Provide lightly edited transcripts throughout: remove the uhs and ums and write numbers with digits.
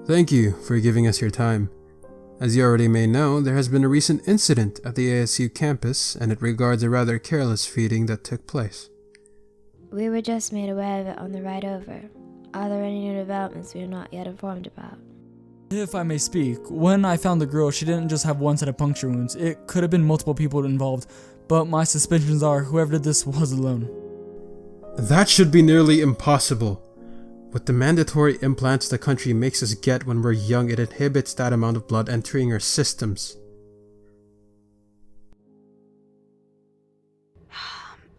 Thank you for giving us your time. As you already may know, there has been a recent incident at the ASU campus, and it regards a rather careless feeding that took place. We were just made aware of it on the ride over. Are there any new developments we are not yet informed about? If I may speak, when I found the girl, she didn't just have one set of puncture wounds. It could have been multiple people involved, but my suspicions are whoever did this was alone. That should be nearly impossible. With the mandatory implants the country makes us get when we're young, it inhibits that amount of blood entering our systems.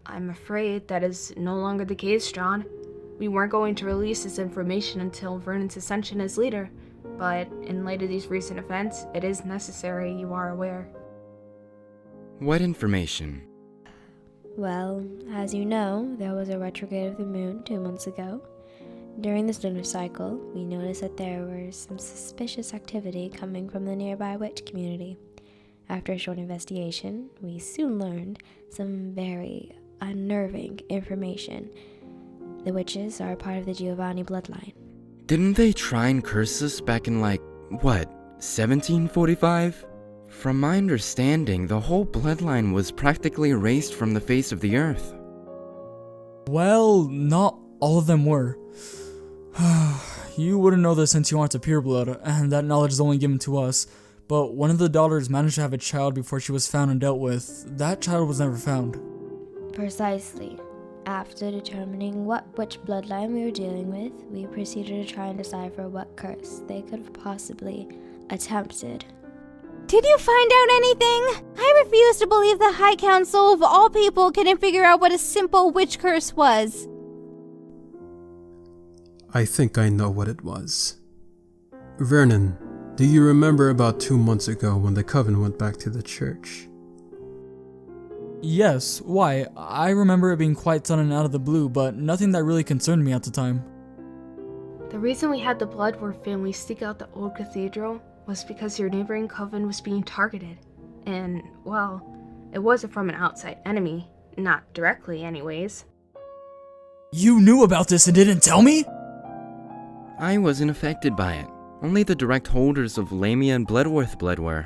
I'm afraid that is no longer the case, John. We weren't going to release this information until Vernon's ascension as leader, but in light of these recent events, it is necessary you are aware. What information? Well, as you know, there was a retrograde of the moon 2 months ago. During this lunar cycle, we noticed that there was some suspicious activity coming from the nearby witch community. After a short investigation, we soon learned some very unnerving information. The witches are a part of the Giovanni bloodline. Didn't they try and curse us back in 1745? From my understanding, the whole bloodline was practically erased from the face of the earth. Well, not all of them were. You wouldn't know this since you aren't a pureblood, and that knowledge is only given to us. But one of the daughters managed to have a child before she was found and dealt with. That child was never found. Precisely. After determining what witch bloodline we were dealing with, we proceeded to try and decipher what curse they could have possibly attempted. Did you find out anything? I refuse to believe the High Council of all people couldn't figure out what a simple witch curse was. I think I know what it was. Vernon, do you remember about 2 months ago when the coven went back to the church? Yes, why? I remember it being quite sudden out of the blue, but nothing that really concerned me at the time. The reason we had the blood war family seek out the old cathedral was because your neighboring coven was being targeted. And, well, it wasn't from an outside enemy. Not directly, anyways. You knew about this and didn't tell me? I wasn't affected by it. Only the direct holders of Lamia and Bloodworth blood were.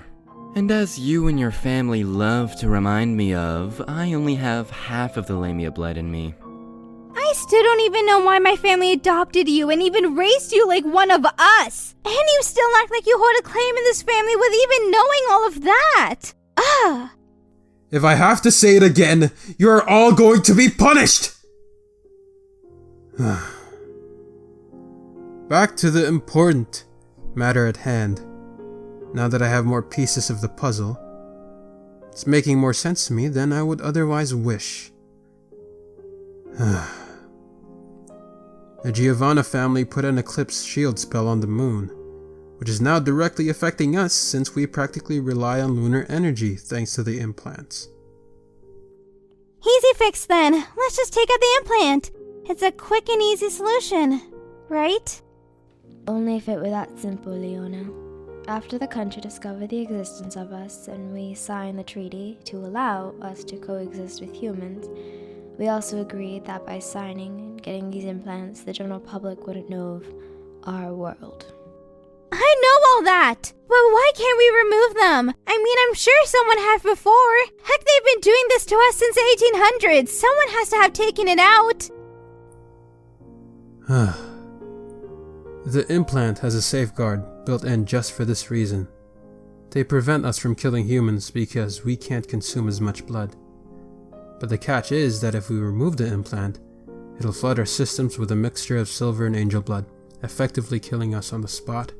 And as you and your family love to remind me of, I only have half of the Lamia blood in me. I still don't even know why my family adopted you and even raised you like one of us. And you still act like you hold a claim in this family with even knowing all of that. If I have to say it again, you are all going to be punished! Back to the important matter at hand. Now that I have more pieces of the puzzle, it's making more sense to me than I would otherwise wish. The Giovanna family put an eclipse shield spell on the moon, which is now directly affecting us since we practically rely on lunar energy thanks to the implants. Easy fix then. Let's just take out the implant. It's a quick and easy solution, right? Only if it were that simple, Leona. After the country discovered the existence of us and we signed the treaty to allow us to coexist with humans, we also agreed that by signing and getting these implants, the general public wouldn't know of our world. I know all that, but why can't we remove them? I mean, I'm sure someone had before. Heck, they've been doing this to us since the 1800s. Someone has to have taken it out. The implant has a safeguard built in just for this reason. They prevent us from killing humans because we can't consume as much blood. But the catch is that if we remove the implant, it'll flood our systems with a mixture of silver and angel blood, effectively killing us on the spot.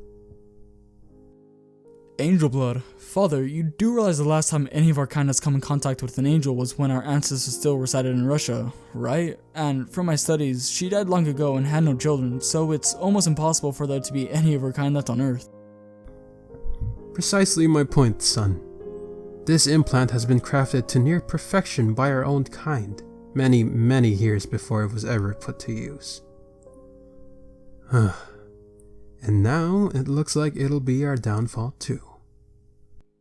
Angel blood. Father, you do realize the last time any of our kind has come in contact with an angel was when our ancestors still resided in Russia, right? And from my studies, she died long ago and had no children, so it's almost impossible for there to be any of her kind left on Earth. Precisely my point, son. This implant has been crafted to near perfection by our own kind, many, many years before it was ever put to use. And now it looks like it'll be our downfall too.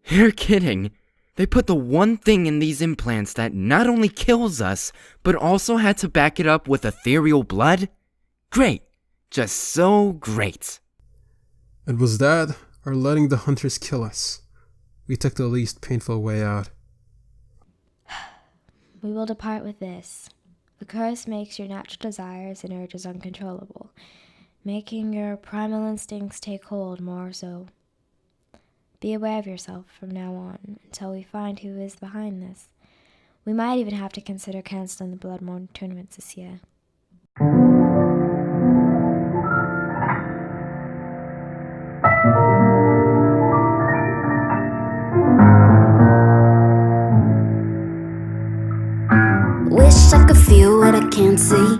You're kidding. They put the one thing in these implants that not only kills us, but also had to back it up with ethereal blood? Great. Just so great. It was that, or letting the hunters kill us. We took the least painful way out. We will depart with this. The curse makes your natural desires and urges uncontrollable, making your primal instincts take hold more so. Be aware of yourself from now on until we find who is behind this. We might even have to consider canceling the Blood Moon tournaments this year. Wish I could feel what I can't see.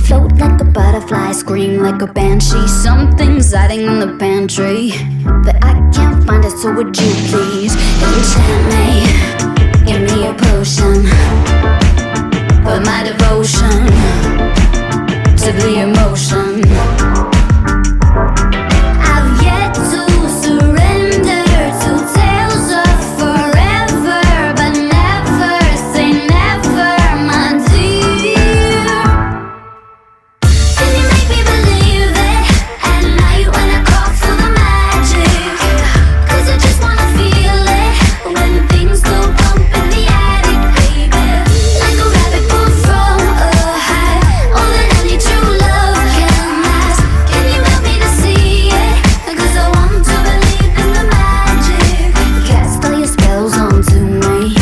Float like a butterfly, scream like a banshee. Something's hiding in the pantry, but I can't find it, so would you please enchant me? Give me a potion, put my devotion to the emotion. I've yet to surrender to tales of forever, but never say never, my dear. Can you make me believe it at night when I call for the magic? 'Cause I just wanna feel it when things go bump in the attic, baby. Like a rabbit pulled from a hat, all that any true love can last. Can you help me to see it? 'Cause I want to believe in the magic. Cast all your spells onto me.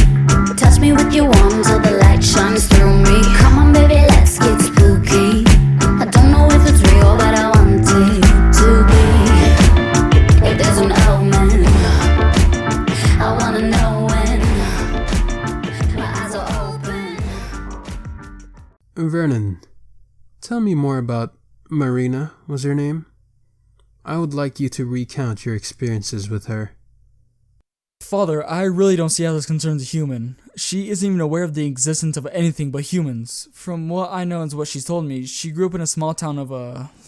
Touch me with your wand till the light shines through me. Come on, baby, let's get spooky. I don't know if it's real, but I want it to be. If there's an omen, I wanna know when my eyes are open. Vernon, tell me more about Marina, was her name? I would like you to recount your experiences with her. Father, I really don't see how this concerns a human. She isn't even aware of the existence of anything but humans. From what I know and what she's told me, she grew up in a small town of,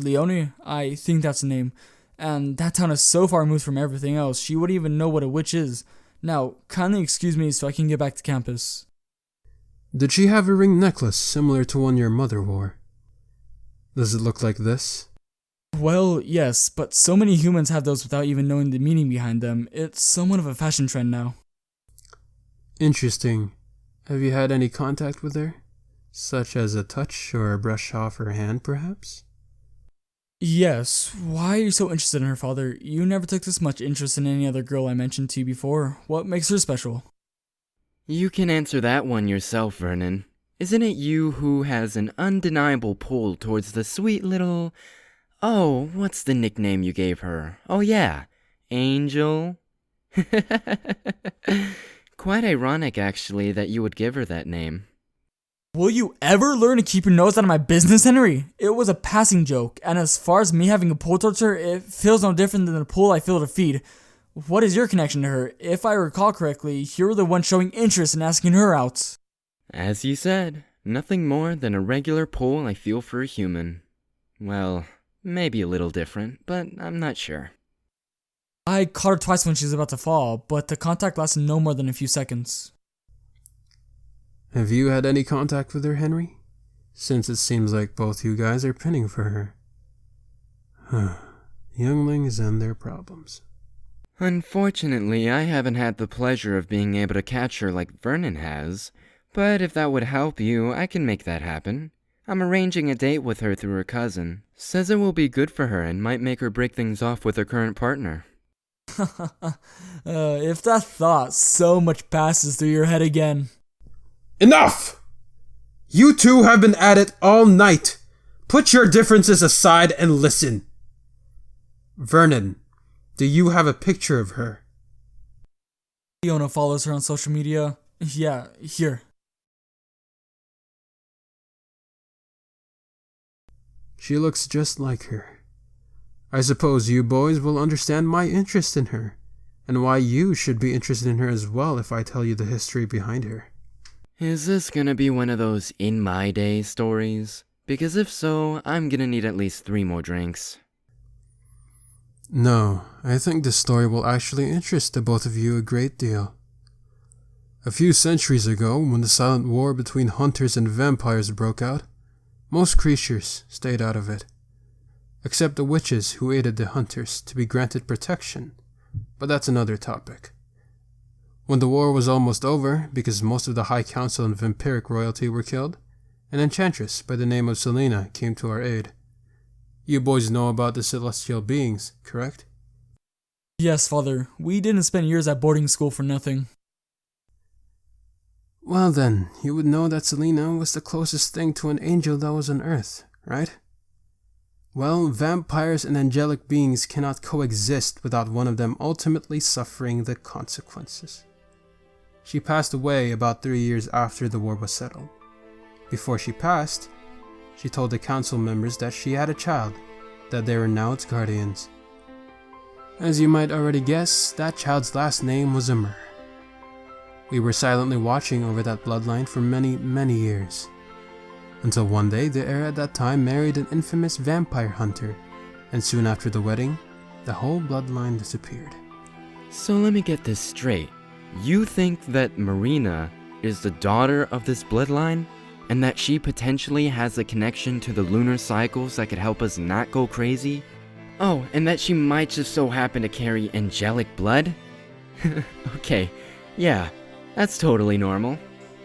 Leone? I think that's the name. And that town is so far removed from everything else, she wouldn't even know what a witch is. Now, kindly excuse me so I can get back to campus. Did she have a ring necklace similar to one your mother wore? Does it look like this? Well, yes, but so many humans have those without even knowing the meaning behind them. It's somewhat of a fashion trend now. Interesting. Have you had any contact with her? Such as a touch or a brush off her hand, perhaps? Yes. Why are you so interested in her, Father? You never took this much interest in any other girl I mentioned to you before. What makes her special? You can answer that one yourself, Vernon. Isn't it you who has an undeniable pull towards the sweet little... Oh, what's the nickname you gave her? Oh yeah, Angel? Quite ironic, actually, that you would give her that name. Will you ever learn to keep your nose out of my business, Henry? It was a passing joke, and as far as me having a pull towards her, it feels no different than the pull I feel to feed. What is your connection to her? If I recall correctly, you were the one showing interest in asking her out. As you said, nothing more than a regular pull I feel for a human. Well, maybe a little different, but I'm not sure. I caught her twice when she was about to fall, but the contact lasted no more than a few seconds. Have you had any contact with her, Henry? Since it seems like both you guys are pinning for her. Younglings and their problems. Unfortunately, I haven't had the pleasure of being able to catch her like Vernon has, but if that would help you, I can make that happen. I'm arranging a date with her through her cousin. Says it will be good for her and might make her break things off with her current partner. If that thought so much passes through your head again. Enough! You two have been at it all night. Put your differences aside and listen. Vernon, do you have a picture of her? Fiona follows her on social media. Yeah, here. She looks just like her. I suppose you boys will understand my interest in her, and why you should be interested in her as well if I tell you the history behind her. Is this gonna be one of those in my day stories? Because if so, I'm gonna need at least 3 more drinks. No, I think this story will actually interest the both of you a great deal. A few centuries ago, when the silent war between hunters and vampires broke out, most creatures stayed out of it. except the witches who aided the hunters to be granted protection, but that's another topic. When the war was almost over, because most of the High Council and vampiric royalty were killed, an enchantress by the name of Selina came to our aid. You boys know about the celestial beings, correct? Yes, Father. We didn't spend years at boarding school for nothing. Well then, you would know that Selina was the closest thing to an angel that was on Earth, right? Well, vampires and angelic beings cannot coexist without one of them ultimately suffering the consequences. She passed away about 3 years after the war was settled. Before she passed, she told the council members that she had a child, that they were now its guardians. As you might already guess, that child's last name was Amr. We were silently watching over that bloodline for many, many years. Until one day, the heir at that time married an infamous vampire hunter, and soon after the wedding, the whole bloodline disappeared. So let me get this straight. You think that Marina is the daughter of this bloodline? And that she potentially has a connection to the lunar cycles that could help us not go crazy? Oh, and that she might just so happen to carry angelic blood? Okay, yeah, that's totally normal.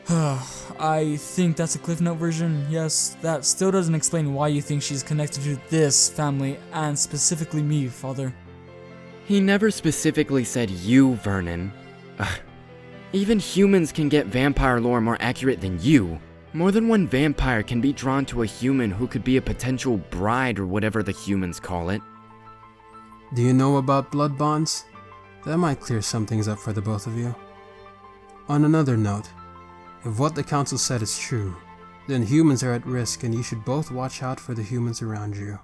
I think that's a Cliff Note version. Yes, that still doesn't explain why you think she's connected to this family, and specifically me, Father. He never specifically said you, Vernon. Even humans can get vampire lore more accurate than you. More than one vampire can be drawn to a human who could be a potential bride or whatever the humans call it. Do you know about blood bonds? That might clear some things up for the both of you. On another note, if what the council said is true, then humans are at risk and you should both watch out for the humans around you.